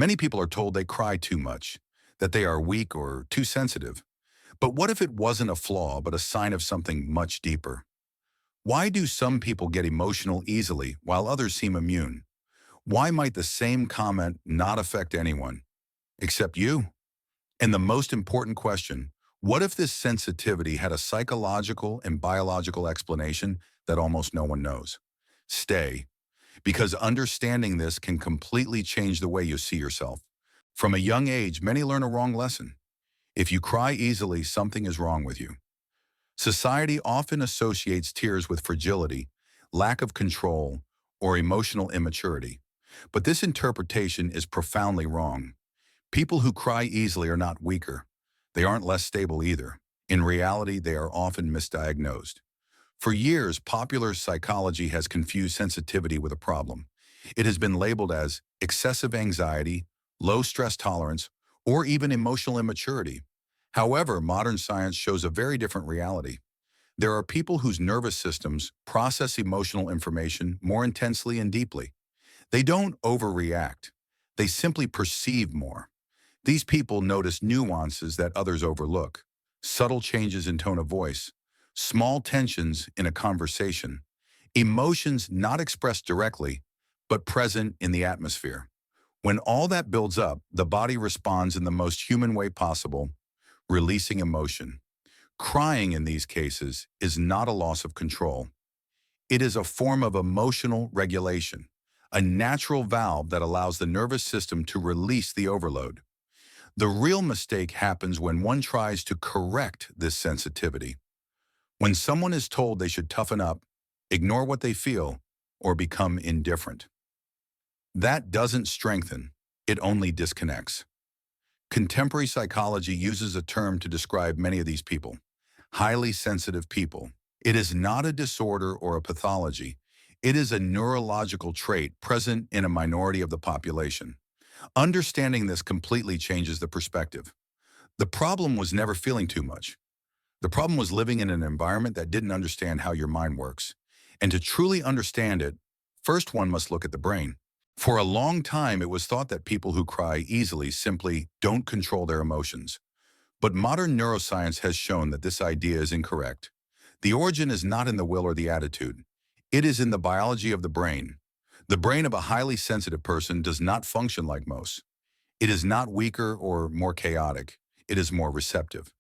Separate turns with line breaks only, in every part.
Many people are told they cry too much, that they are weak or too sensitive. But what if it wasn't a flaw, but a sign of something much deeper? Why do some people get emotional easily while others seem immune? Why might the same comment not affect anyone except you? And the most important question, what if this sensitivity had a psychological and biological explanation that almost no one knows? Stay, because understanding this can completely change the way you see yourself. From a young age, many learn a wrong lesson. If you cry easily, something is wrong with you. Society often associates tears with fragility, lack of control, or emotional immaturity. But this interpretation is profoundly wrong. People who cry easily are not weaker. They aren't less stable either. In reality, they are often misdiagnosed. For years, popular psychology has confused sensitivity with a problem. It has been labeled as excessive anxiety, low stress tolerance, or even emotional immaturity. However, modern science shows a very different reality. There are people whose nervous systems process emotional information more intensely and deeply. They don't overreact. They simply perceive more. These people notice nuances that others overlook, subtle changes in tone of voice, small tensions in a conversation, emotions not expressed directly, but present in the atmosphere. When all that builds up, the body responds in the most human way possible, releasing emotion. Crying in these cases is not a loss of control. It is a form of emotional regulation, a natural valve that allows the nervous system to release the overload. The real mistake happens when one tries to correct this sensitivity. When someone is told they should toughen up, ignore what they feel, or become indifferent. That doesn't strengthen, it only disconnects. Contemporary psychology uses a term to describe many of these people: highly sensitive people. It is not a disorder or a pathology. It is a neurological trait present in a minority of the population. Understanding this completely changes the perspective. The problem was never feeling too much. The problem was living in an environment that didn't understand how your mind works. And to truly understand it, first one must look at the brain. For a long time, it was thought that people who cry easily simply don't control their emotions. But modern neuroscience has shown that this idea is incorrect. The origin is not in the will or the attitude. It is in the biology of the brain. The brain of a highly sensitive person does not function like most. It is not weaker or more chaotic. It is more receptive.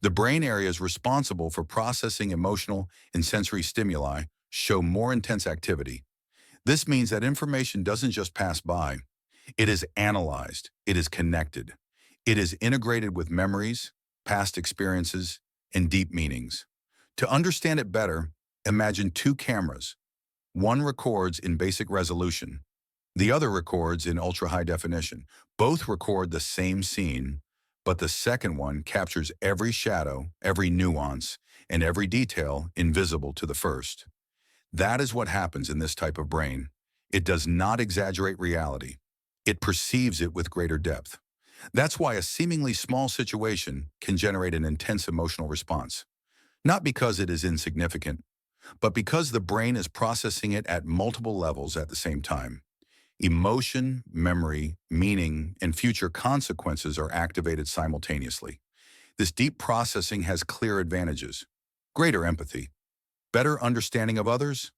The brain areas responsible for processing emotional and sensory stimuli show more intense activity. This means that information doesn't just pass by. It is analyzed. It is connected. It is integrated with memories, past experiences, and deep meanings. To understand it better, imagine two cameras. One records in basic resolution. The other records in ultra-high definition. Both record the same scene, but the second one captures every shadow, every nuance, and every detail invisible to the first. That is what happens in this type of brain. It does not exaggerate reality. It perceives it with greater depth. That's why a seemingly small situation can generate an intense emotional response. Not because it is insignificant, but because the brain is processing it at multiple levels at the same time. Emotion, memory, meaning, and future consequences are activated simultaneously. This deep processing has clear advantages: greater empathy, better understanding of others,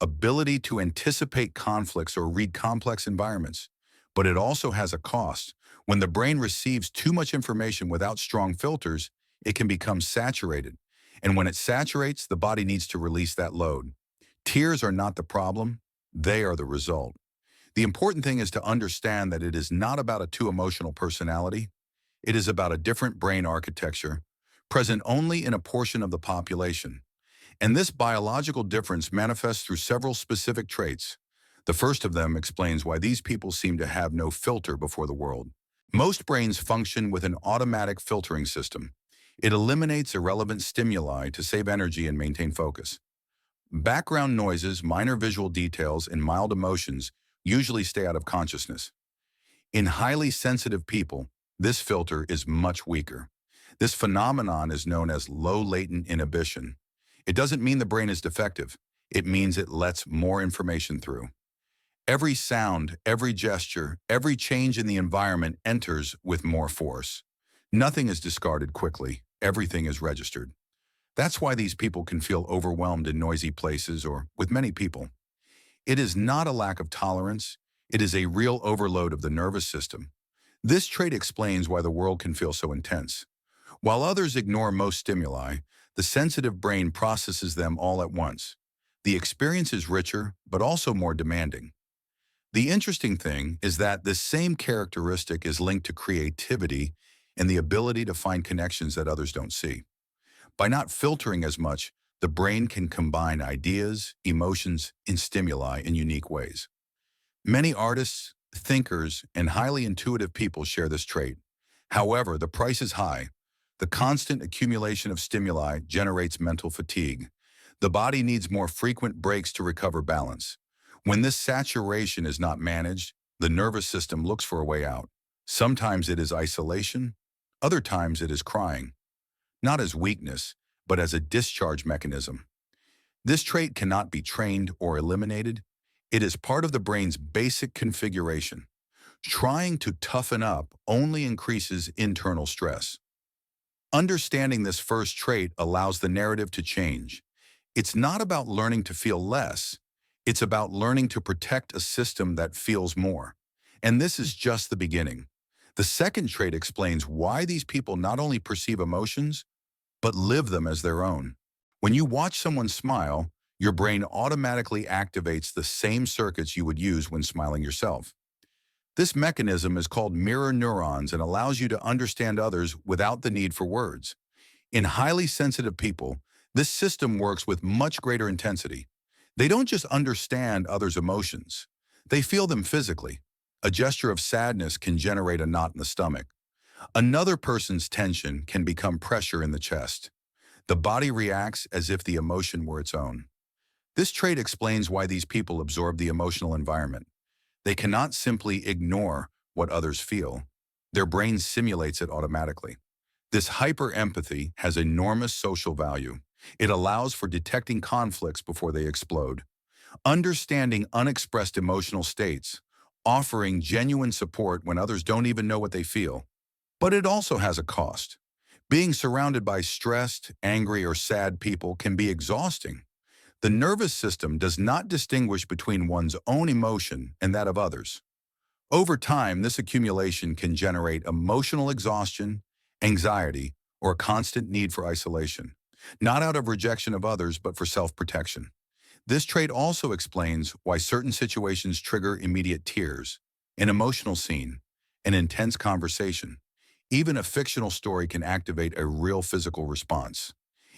ability to anticipate conflicts or read complex environments. But it also has a cost. When the brain receives too much information without strong filters, it can become saturated. And when it saturates, the body needs to release that load. Tears are not the problem, they are the result. The important thing is to understand that it is not about a too emotional personality. It is about a different brain architecture, present only in a portion of the population. And this biological difference manifests through several specific traits. The first of them explains why these people seem to have no filter before the world. Most brains function with an automatic filtering system. It eliminates irrelevant stimuli to save energy and maintain focus. Background noises, minor visual details, and mild emotions usually stay out of consciousness. In highly sensitive people, this filter is much weaker. This phenomenon is known as low latent inhibition. It doesn't mean the brain is defective. It means it lets more information through. Every sound, every gesture, every change in the environment enters with more force. Nothing is discarded quickly. Everything is registered. That's why these people can feel overwhelmed in noisy places or with many people. It is not a lack of tolerance. It is a real overload of the nervous system. This trait explains why the world can feel so intense. While others ignore most stimuli, the sensitive brain processes them all at once. The experience is richer, but also more demanding. The interesting thing is that this same characteristic is linked to creativity and the ability to find connections that others don't see. By not filtering as much, the brain can combine ideas, emotions, and stimuli in unique ways. Many artists, thinkers, and highly intuitive people share this trait. However, the price is high. The constant accumulation of stimuli generates mental fatigue. The body needs more frequent breaks to recover balance. When this saturation is not managed, the nervous system looks for a way out. Sometimes it is isolation, other times it is crying, not as weakness, but as a discharge mechanism. This trait cannot be trained or eliminated. It is part of the brain's basic configuration. Trying to toughen up only increases internal stress. Understanding this first trait allows the narrative to change. It's not about learning to feel less. It's about learning to protect a system that feels more. And this is just the beginning. The second trait explains why these people not only perceive emotions, but live them as their own. When you watch someone smile, your brain automatically activates the same circuits you would use when smiling yourself. This mechanism is called mirror neurons and allows you to understand others without the need for words. In highly sensitive people, this system works with much greater intensity. They don't just understand others' emotions. They feel them physically. A gesture of sadness can generate a knot in the stomach. Another person's tension can become pressure in the chest. The body reacts as if the emotion were its own. This trait explains why these people absorb the emotional environment. They cannot simply ignore what others feel. Their brain simulates it automatically. This hyper-empathy has enormous social value. It allows for detecting conflicts before they explode, understanding unexpressed emotional states, offering genuine support when others don't even know what they feel. But it also has a cost. Being surrounded by stressed, angry, or sad people can be exhausting. The nervous system does not distinguish between one's own emotion and that of others. Over time, this accumulation can generate emotional exhaustion, anxiety, or a constant need for isolation, not out of rejection of others, but for self-protection. This trait also explains why certain situations trigger immediate tears, an emotional scene, an intense conversation. Even a fictional story can activate a real physical response.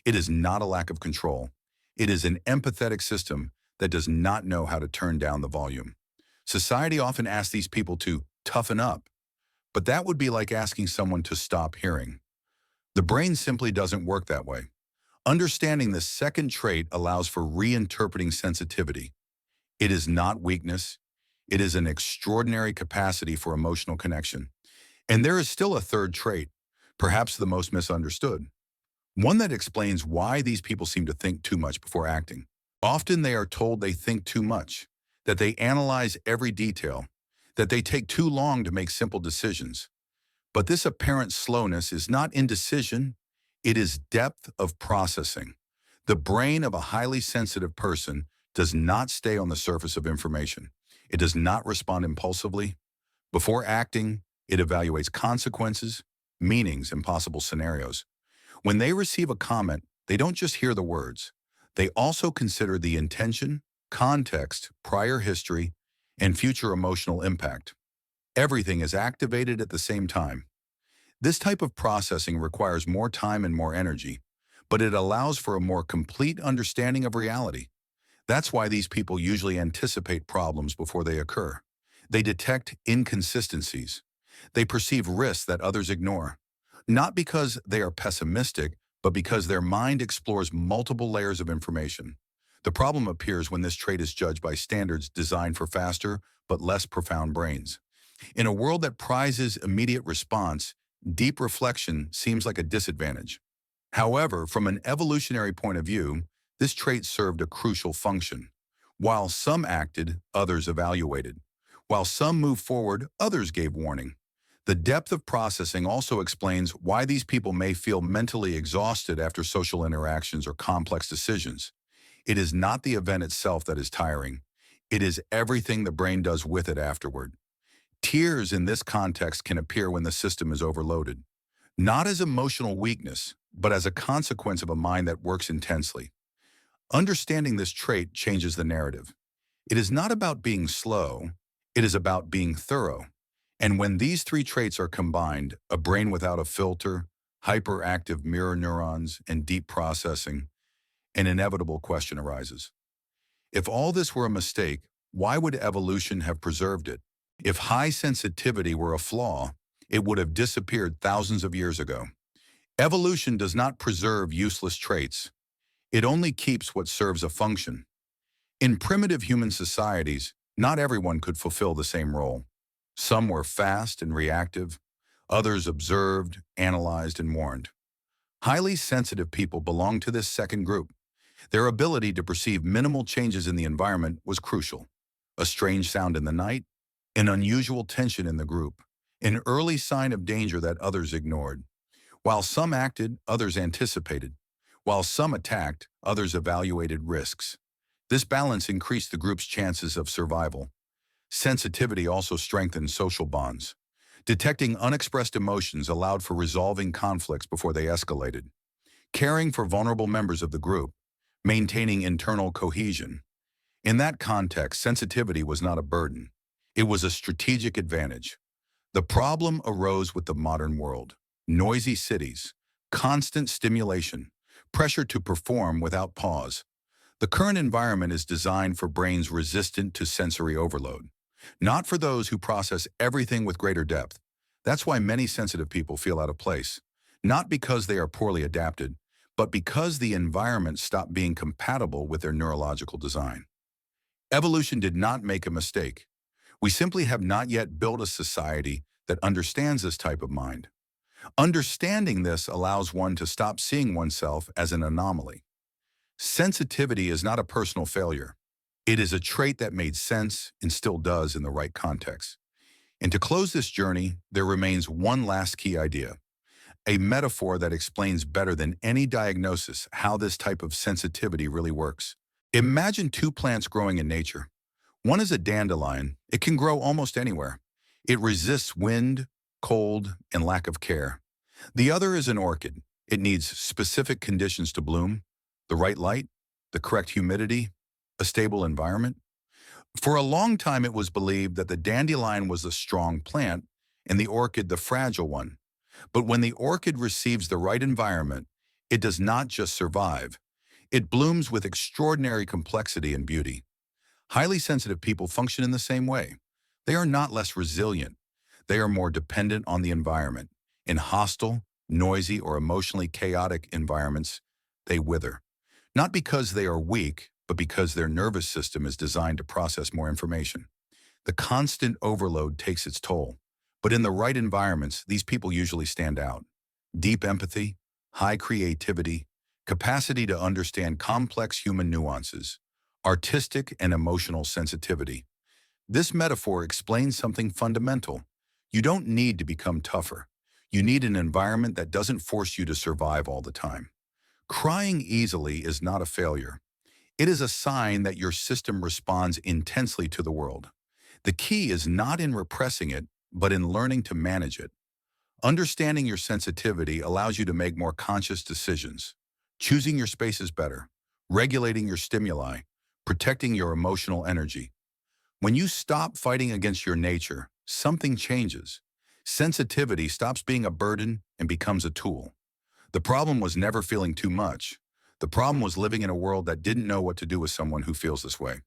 It is not a lack of control. It is an empathetic system that does not know how to turn down the volume. Society often asks these people to toughen up, but that would be like asking someone to stop hearing. The brain simply doesn't work that way. Understanding the second trait allows for reinterpreting sensitivity. It is not weakness. It is an extraordinary capacity for emotional connection. And there is still a third trait, perhaps the most misunderstood. One that explains why these people seem to think too much before acting. Often they are told they think too much, that they analyze every detail, that they take too long to make simple decisions. But this apparent slowness is not indecision, it is depth of processing. The brain of a highly sensitive person does not stay on the surface of information. It does not respond impulsively. Before acting, it evaluates consequences, meanings, and possible scenarios. When they receive a comment, they don't just hear the words. They also consider the intention, context, prior history, and future emotional impact. Everything is activated at the same time. This type of processing requires more time and more energy, but it allows for a more complete understanding of reality. That's why these people usually anticipate problems before they occur. They detect inconsistencies. They perceive risks that others ignore. Not because they are pessimistic, but because their mind explores multiple layers of information. The problem appears when this trait is judged by standards designed for faster but less profound brains. In a world that prizes immediate response, deep reflection seems like a disadvantage. However, from an evolutionary point of view, this trait served a crucial function. While some acted, others evaluated. While some moved forward, others gave warning. The depth of processing also explains why these people may feel mentally exhausted after social interactions or complex decisions. It is not the event itself that is tiring. It is everything the brain does with it afterward. Tears in this context can appear when the system is overloaded, not as emotional weakness, but as a consequence of a mind that works intensely. Understanding this trait changes the narrative. It is not about being slow, it is about being thorough. And when these three traits are combined, a brain without a filter, hyperactive mirror neurons, and deep processing, an inevitable question arises. If all this were a mistake, why would evolution have preserved it? If high sensitivity were a flaw, it would have disappeared thousands of years ago. Evolution does not preserve useless traits. It only keeps what serves a function. In primitive human societies, not everyone could fulfill the same role. Some were fast and reactive, others observed, analyzed, and warned. Highly sensitive people belonged to this second group. Their ability to perceive minimal changes in the environment was crucial. A strange sound in the night, an unusual tension in the group, an early sign of danger that others ignored. While some acted, others anticipated. While some attacked, others evaluated risks. This balance increased the group's chances of survival. Sensitivity also strengthened social bonds. Detecting unexpressed emotions allowed for resolving conflicts before they escalated. Caring for vulnerable members of the group, maintaining internal cohesion. In that context, sensitivity was not a burden. It was a strategic advantage. The problem arose with the modern world. Noisy cities, constant stimulation, pressure to perform without pause. The current environment is designed for brains resistant to sensory overload, not for those who process everything with greater depth. That's why many sensitive people feel out of place, not because they are poorly adapted, but because the environment stopped being compatible with their neurological design. Evolution did not make a mistake. We simply have not yet built a society that understands this type of mind. Understanding this allows one to stop seeing oneself as an anomaly. Sensitivity is not a personal failure. It is a trait that made sense and still does in the right context. And to close this journey, there remains one last key idea, a metaphor that explains better than any diagnosis how this type of sensitivity really works. Imagine two plants growing in nature. One is a dandelion. It can grow almost anywhere. It resists wind, cold, and lack of care. The other is an orchid. It needs specific conditions to bloom, the right light, the correct humidity, a stable environment. For a long time, it was believed that the dandelion was the strong plant and the orchid the fragile one. But when the orchid receives the right environment, it does not just survive. It blooms with extraordinary complexity and beauty. Highly sensitive people function in the same way. They are not less resilient. They are more dependent on the environment. In hostile, noisy, or emotionally chaotic environments, they wither. Not because they are weak, but because their nervous system is designed to process more information. The constant overload takes its toll. But in the right environments, these people usually stand out. Deep empathy, high creativity, capacity to understand complex human nuances, artistic and emotional sensitivity. This metaphor explains something fundamental. You don't need to become tougher. You need an environment that doesn't force you to survive all the time. Crying easily is not a failure. It is a sign that your system responds intensely to the world. The key is not in repressing it, but in learning to manage it. Understanding your sensitivity allows you to make more conscious decisions, choosing your spaces better, regulating your stimuli, protecting your emotional energy. When you stop fighting against your nature, something changes. Sensitivity stops being a burden and becomes a tool. The problem was never feeling too much. The problem was living in a world that didn't know what to do with someone who feels this way.